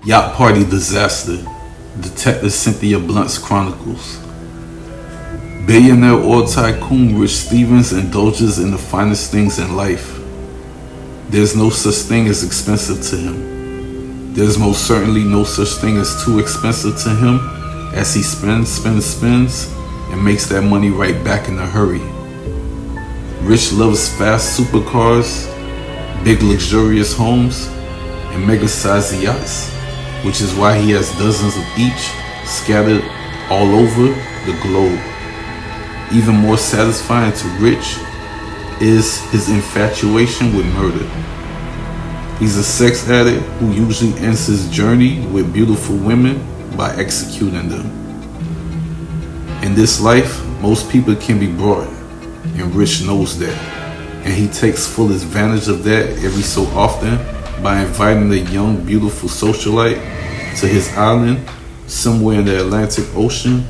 Yacht party disaster. Detective Cynthia Blount's Chronicles. Billionaire oil tycoon Rich Stevens indulges in the finest things in life. There's no such thing as expensive to him. There's most certainly no such thing as too expensive to him, as he spends, and makes that money right back in a hurry. Rich loves fast supercars, big luxurious homes, and mega-sized yachts, which is why he has dozens of each scattered all over the globe. Even more satisfying to Rich is his infatuation with murder. He's a sex addict who usually ends his journey with beautiful women by executing them. In this life, most people can be brought, and Rich knows that, and he takes full advantage of that every so often by inviting a young, beautiful socialite to his island somewhere in the Atlantic Ocean.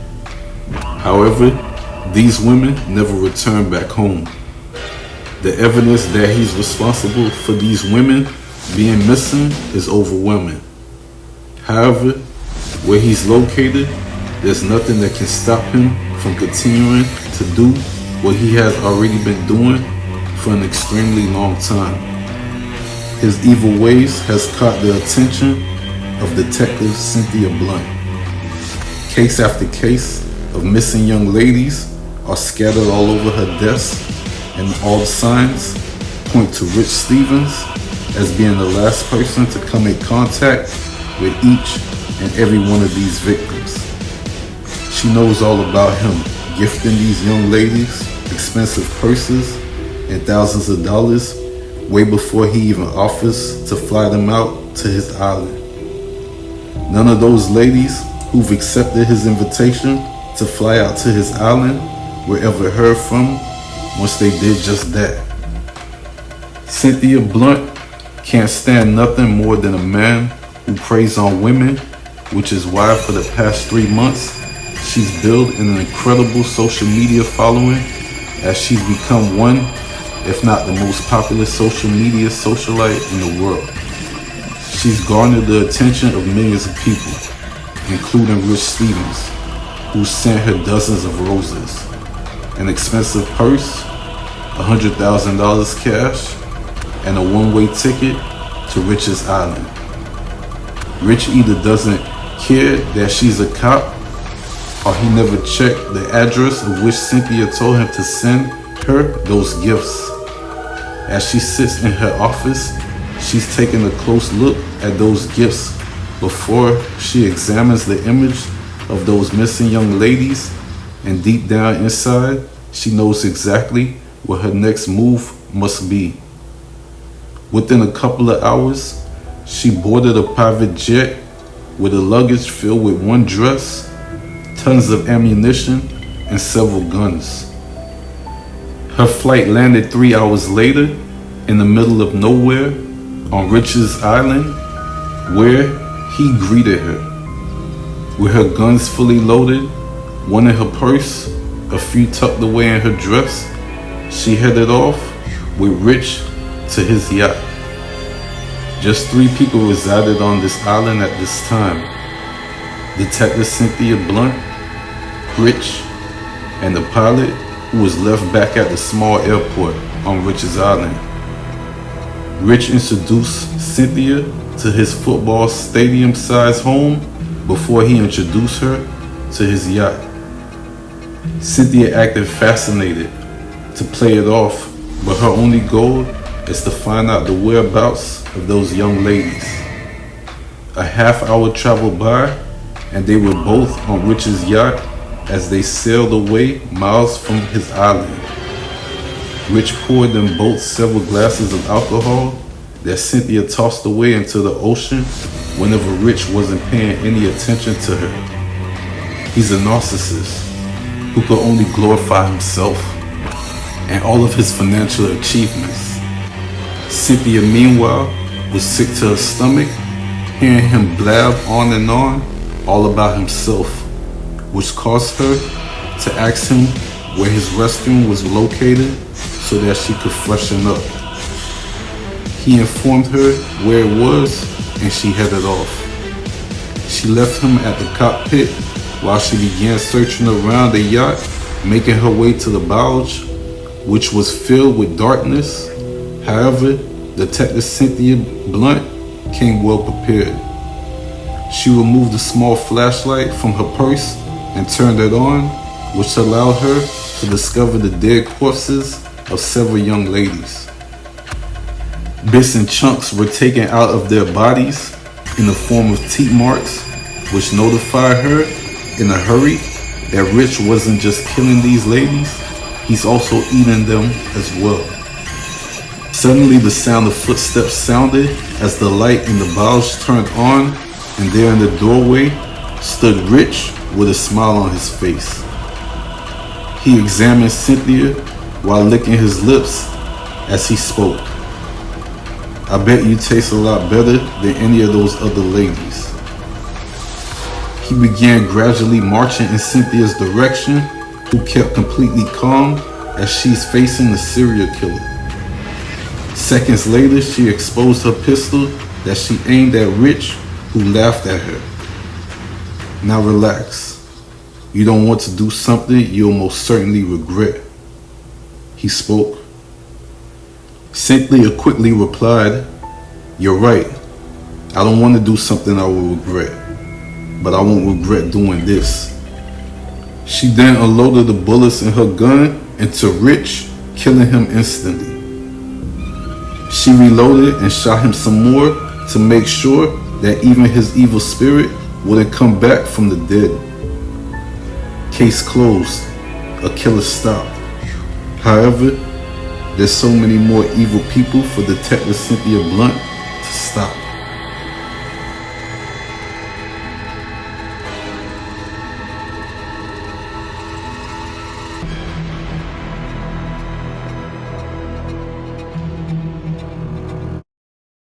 However, these women never return back home. The evidence that he's responsible for these women being missing is overwhelming. However, where he's located, there's nothing that can stop him from continuing to do what he has already been doing for an extremely long time. His evil ways has caught the attention of Detective Cynthia Blount. Case after case of missing young ladies are scattered all over her desk, and all the signs point to Rich Stevens as being the last person to come in contact with each and every one of these victims. She knows all about him, gifting these young ladies expensive purses and thousands of dollars way before he even offers to fly them out to his island. None of those ladies who've accepted his invitation to fly out to his island were ever heard from once they did just that. Cynthia Blount can't stand nothing more than a man who preys on women, which is why for the past 3 months, she's built an incredible social media following as she's become one, if not the most popular social media socialite in the world. She's garnered the attention of millions of people, including Rich Stevens, who sent her dozens of roses, an expensive purse, $100,000 cash, and a one-way ticket to Rich's island. Rich either doesn't care that she's a cop, or he never checked the address of which Cynthia told him to send her those gifts. As she sits in her office, she's taking a close look at those gifts before she examines the image of those missing young ladies, and deep down inside, she knows exactly what her next move must be. Within a couple of hours, she boarded a private jet with a luggage filled with one dress, tons of ammunition, and several guns. Her flight landed 3 hours later in the middle of nowhere on Rich's island, where he greeted her. With her guns fully loaded, one in her purse, a few tucked away in her dress, she headed off with Rich to his yacht. Just 3 people resided on this island at this time: Detective Cynthia Blount, Rich, and the pilot who was left back at the small airport on Rich's island. Rich introduced Cynthia to his football stadium-sized home before he introduced her to his yacht. Cynthia acted fascinated to play it off, but her only goal is to find out the whereabouts of those young ladies. A half-hour travel by, and they were both on Rich's yacht as they sailed away miles from his island. Rich poured them both several glasses of alcohol that Cynthia tossed away into the ocean whenever Rich wasn't paying any attention to her. He's a narcissist who could only glorify himself and all of his financial achievements. Cynthia, meanwhile, was sick to her stomach, hearing him blab on and on all about himself, which caused her to ask him where his restroom was located so that she could freshen up. He informed her where it was, and she headed off. She left him at the cockpit while she began searching around the yacht, making her way to the bulge, which was filled with darkness. However, Detective Cynthia Blount came well prepared. She removed a small flashlight from her purse and turned it on, which allowed her to discover the dead corpses of several young ladies. Bits and chunks were taken out of their bodies in the form of teeth marks, which notified her in a hurry that Rich wasn't just killing these ladies, he's also eating them as well. Suddenly the sound of footsteps sounded as the light in the bulge turned on, and there in the doorway stood Rich with a smile on his face. He examined Cynthia while licking his lips as he spoke. "I bet you taste a lot better than any of those other ladies." He began gradually marching in Cynthia's direction, who kept completely calm as she's facing the serial killer. Seconds later, she exposed her pistol that she aimed at Rich, who laughed at her. "Now relax. You don't want to do something you'll most certainly regret," he spoke. Cynthia quickly replied, "You're right. I don't want to do something I will regret, but I won't regret doing this." She then unloaded the bullets in her gun into Rich, killing him instantly. She reloaded and shot him some more to make sure that even his evil spirit wouldn't come back from the dead. Case closed. A killer stopped. However, there's so many more evil people for Detective Cynthia Blount to stop.